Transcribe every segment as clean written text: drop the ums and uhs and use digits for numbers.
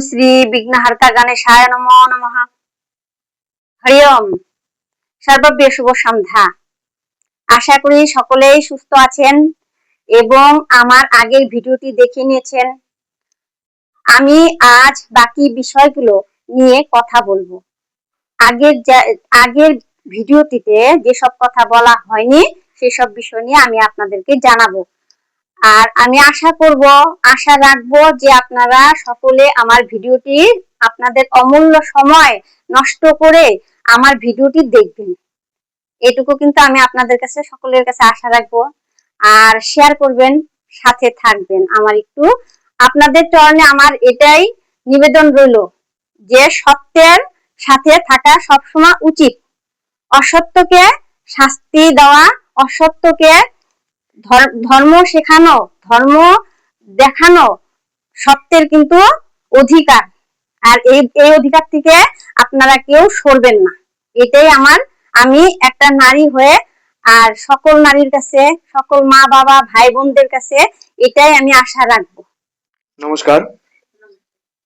শ্রী বিঘ্নহার্তা গণেশায় নমো নমঃ। হরি ওম। সর্বব্য শুভ সন্ধ্যা। আশা করি সকলেই সুস্থ আছেন এবং আমার আগের ভিডিওটি দেখে নিয়েছেন। আমি আজ বাকি বিষয়গুলো নিয়ে কথা বলবো। আগের ভিডিওটিতে যেসব কথা বলা হয়নি সেসব বিষয় নিয়ে আমি আপনাদেরকে জানাবো। আর আমি আশা রাখবো যে আপনারা সকলে আমার ভিডিওটি আপনাদের অমূল্য সময় নষ্ট করে আমার ভিডিওটি দেখবেন। এটুকু কিন্তু আমি আপনাদের কাছে সকলের কাছে আশা রাখবো। আর শেয়ার করবেন, সাথে থাকবেন। আমার একটু আপনাদের চরণে আমার এটাই নিবেদন রইল যে সত্যের সাথে থাকা সবসময় উচিত। অসত্যকে শাস্তি দেওয়া, অসত্যকে ধর্ম শেখানো, ধর্ম দেখানো সত্যের কিন্তু অধিকার। আর এই অধিকার থেকে আপনারা কেউ সরবেন না। এটাই আমি একটা নারী হয়ে আর সকল নারীর কাছে, সকল মা বাবা ভাই বোনদের কাছে এটাই আমি আশা রাখবো। নমস্কার।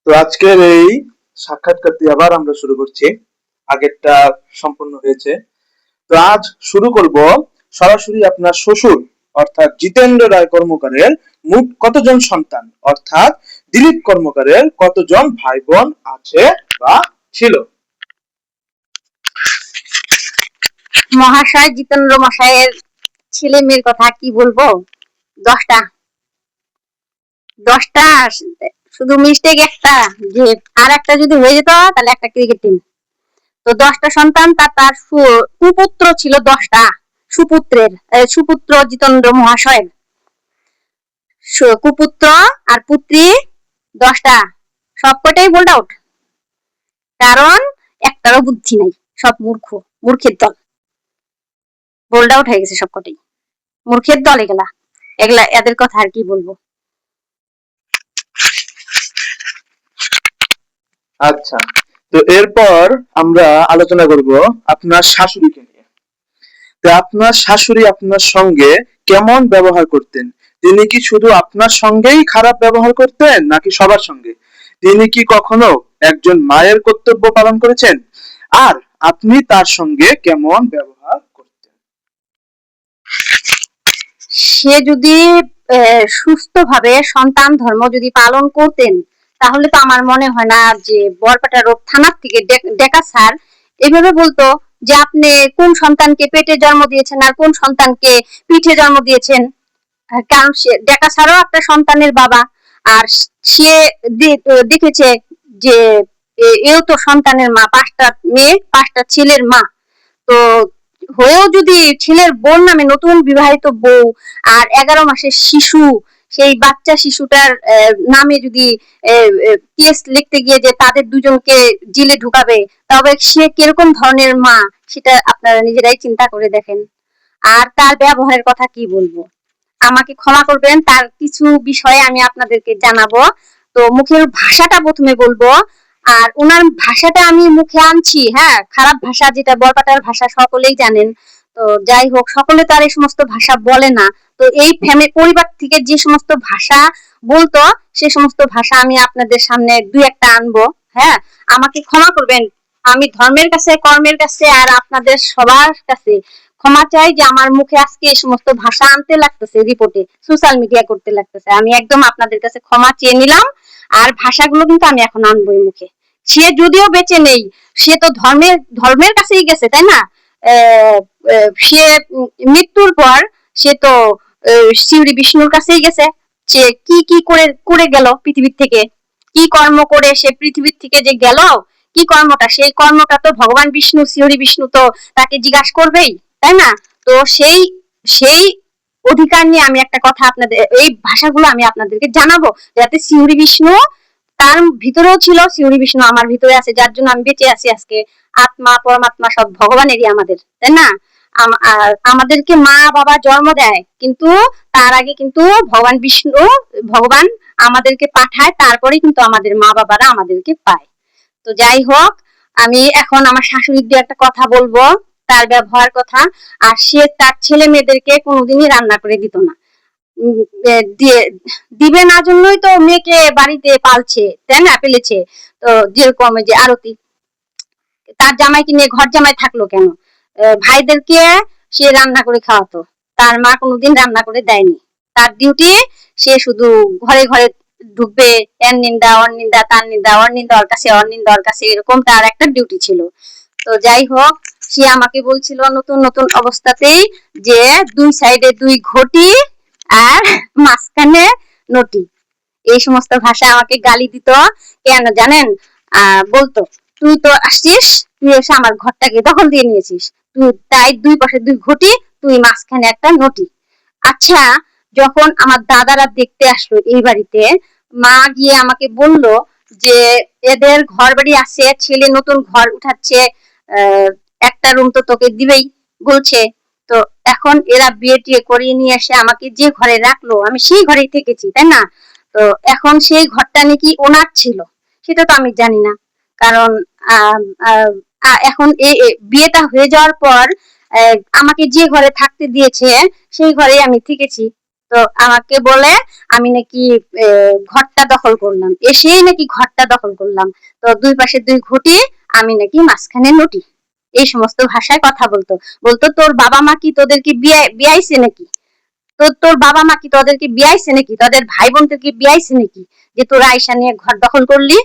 তো আজকের এই সাক্ষাৎকারটি আবার আমরা শুরু করছি। আগেরটা সম্পূর্ণ হয়েছে। তো আজ শুরু করব সরাসরি আপনার শ্বশুর অর্থাৎ জিতেন্দ্র রায় কর্মকারের মোট কতজন সন্তান, অর্থাৎ দিলীপ কর্মকারের কতজন ভাই বোন আছে বা ছিল। মহাশয় জিতেন্দ্র মশাইয়ের ছেলে মেয়ের কথা কি বলবো, 10টা। শুধু মিস্টেক একটা, যে আর একটা যদি হয়ে যেত তাহলে একটা ক্রিকেট টিম। তো 10টা সন্তান, তার কুপুত্র ছিল 10টা। সুপুত্র জিতেন্দ্র মহাশয়ের কুপুত্র আর পুত্রী 10টা। সবকটাই বোল্ড আউট, কারণ একটারও বুদ্ধি নাই। সব মূর্খের দল, বোল্ড আউট হয়ে গেছে সবকটাই। মূর্খের দল এগুলা এদের কথা আর কি বলবো। আচ্ছা, তো এরপর আমরা আলোচনা করব আপনার শাশুড়িকে নিয়ে। তো আপনার শাশুড়ি আপনার সঙ্গে কেমন ব্যবহার করতেন? তিনি কি শুধু আপনার সঙ্গেই খারাপ ব্যবহার করতেন নাকি সবার সঙ্গে? তিনি কি কখনো একজন মায়ের কর্তব্য পালন করেছেন? আর আপনি তার সঙ্গে কেমন ব্যবহার করতেন? সে যদি সুস্থভাবে সন্তান ধর্ম যদি পালন করতেন তাহলে তো আমার মনে হয় না যে বরপেটা রোড থানার থেকে ডেকা স্যার এভাবে বলতো যে আপনি কোন সন্তানকে পেটে জন্ম দিয়েছেন আর কোন সন্তানকে পিঠে জন্ম দিয়েছেন। কারণ সে ডেকা স্যারও একটা সন্তানের বাবা, আর সে দেখেছে যে এও তো সন্তানের মা, 5টা মেয়ে 5টা ছেলের মা। তো হয়েও যদি ছেলের বোন নামে নতুন বিবাহিত বউ আর 11 মাসের শিশু, সেই বাচ্চা শিশুটার নামে যদি কেস লিখতে গিয়ে যে তাদের দুজনকে জেলে ঢুকাবে, তবে সে কিরকম ধরনের মা সেটা আপনারা নিজেরাই চিন্তা করে দেখেন। আর তার ব্যবহারের কথা কি বলবো, আমাকে ক্ষমা করবেন, তার কিছু বিষয়ে আমি আপনাদেরকে জানাবো। তো মুখের ভাষাটা প্রথমে বলবো। আর ওনার ভাষাটা আমি মুখে আনছি, হ্যাঁ, খারাপ ভাষা, যেটা বরপাটার ভাষা সকলেই জানেন। তো যাই হোক, সকলে তার এই সমস্ত ভাষা বলে না। তো এই পরিবার থেকে যে সমস্ত ভাষা বলতো সে সমস্ত ভাষা আমি আপনাদের সামনে 2-1টা আনবো। হ্যাঁ, আমাকে ক্ষমা করবেন। আমি ধর্মের কাছে, কর্মের কাছে আর আপনাদের সবার কাছে ক্ষমা চাই যে আমার মুখে আজকে এই সমস্ত ভাষা আনতে লাগতেছে, রিপোর্টে সোশ্যাল মিডিয়া করতে লাগতেছে। আমি একদম আপনাদের কাছে ক্ষমা চেয়ে নিলাম। আর ভাষাগুলো কিন্তু আমি এখন আনবোই মুখে। সে যদিও বেঁচে নেই, সে তো ধর্মের কাছেই গেছে, তাই না? সে মৃত্যুর পর সে তো শিউরি বিষ্ণুর কাছেই গেছে। সে কি করে গেল পৃথিবীর থেকে, কি কর্ম করে সে পৃথিবীর থেকে যে গেল, কি কর্মটা, সেই কর্মটা তো ভগবান বিষ্ণু, শিউরি বিষ্ণু তো তাকে জিজ্ঞাসা করবেই, তাই না? তো সেই অধিকার নিয়ে আমি একটা কথা আপনাদের, এই ভাষাগুলো আমি আপনাদেরকে জানাবো, যাতে শিউরি বিষ্ণু তার ভিতরেও ছিল, শিউরি বিষ্ণু আমার ভিতরে আছে, যার জন্য আমি বেঁচে আছি আজকে। আত্মা পরমাত্মা সব ভগবানেরই আমাদের, তাই না? আমাদেরকে মা বাবা জন্ম দেয়, কিন্তু তার আগে কিন্তু ভগবান আমাদেরকে পাঠায়, তারপরে কিন্তু আমাদের মা বাবারা আমাদেরকে পায়। তো যাই হোক, আমি এখন আমার শাশুড়ির দিয়ে একটা কথা বলবো, তার ব্যবহার কথা। আর সে তার ছেলে মেয়েদেরকে কোনোদিনই রান্না করে দিত না। উম, দিবে না জন্যই তো মেয়েকে বাড়িতে পালছে, তাই না, পেলেছে। তো যেরকম ওই যে আরতি, তার জামাইকে নিয়ে ঘর জামাই থাকলো কেন? ভাইদেরকে সে রান্না করে খাওয়াতো, তার মা কোনোদিন রান্না করে দেয়নি। তার ডিউটি সে শুধু ঘরে ঘরে ঢুকবে, এর নিন্দা ওর নিন্দা, তার নিন্দা ওর নিন্দা, ওর কাছে ওর নিন্দা ওর কাছে, এরকম তার একটা ডিউটি ছিল। তো যাই হোক, সে আমাকে বলছিল নতুন নতুন অবস্থাতেই যে দুই সাইডে দুই ঘটি আর মাঝখানে নটি, এই সমস্ত ভাষা আমাকে গালি দিত। কেন জানেন? বলতো, তুই তো আসছিস, তুই এসে আমার ঘরটাকে দখল দিয়ে নিয়েছিস, তুই তাই দুই পাশে দুই ঘটি, তুই মাঝখানে একটা নটি। আচ্ছা, যখন আমার দাদারা দেখতে আসলো এই বাড়িতে, মা গিয়ে আমাকে বলল যে এদের ঘর বাড়ি আছে, ছেলে নতুন ঘর উঠাচ্ছে, আহ, একটা রুম তো তোকে দিবেই বলছে। তো এখন এরা বিয়ে টিয়ে করিয়ে নিয়ে এসে আমাকে যে ঘরে রাখলো, আমি সেই ঘরেই থেকেছি, তাই না? তো এখন সেই ঘরটা নাকি ওনার ছিল, সেটা তো আমি জানি না। কারণ আহ, আহ, এখন এই বিয়েটা হয়ে যাওয়ার পর আমাকে যে ঘরে থাকতে দিয়েছে সেই ঘরে আমি থেকেছি। তো আমাকে বলে আমি নাকি ঘরটা দখল করলাম, এসেই নাকি ঘরটা দখল করলাম। তো দুই পাশে দুই ঘটি, আমি নাকি মাঝখানে নটি, এই সমস্ত ভাষায় কথা বলতো। বলতো, তোর বাবা মা কি তোদেরকে বিয়াইছে নাকি? তোর বাবা মা কি তোদেরকে বিয়াইছে নাকি? তোদের ভাই বোনদেরকে বিয়াইছে নাকি যে তোরা আয়সা নিয়ে ঘর দখল করলি?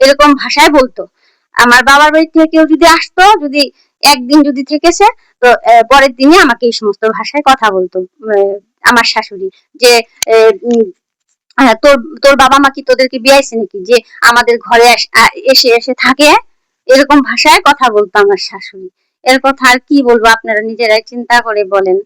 এরকম ভাষায় বলতো। আমার বাবার বাড়ি থেকে কেউ যদি আসতো, যদি একদিন যদি থেকেছে, তো পরের দিনই আমাকে এই সমস্ত ভাষায় কথা বলতো আমার শাশুড়ি, যে তোর তোর বাবা মা কি তোদেরকে বিয়াইছে নাকি যে আমাদের ঘরে এসে এসে থাকে? এরকম ভাষায় কথা বলতো আমার শাশুড়ি। এর কথা আর কি বলবো, আপনারা নিজেরাই চিন্তা করে বলেন।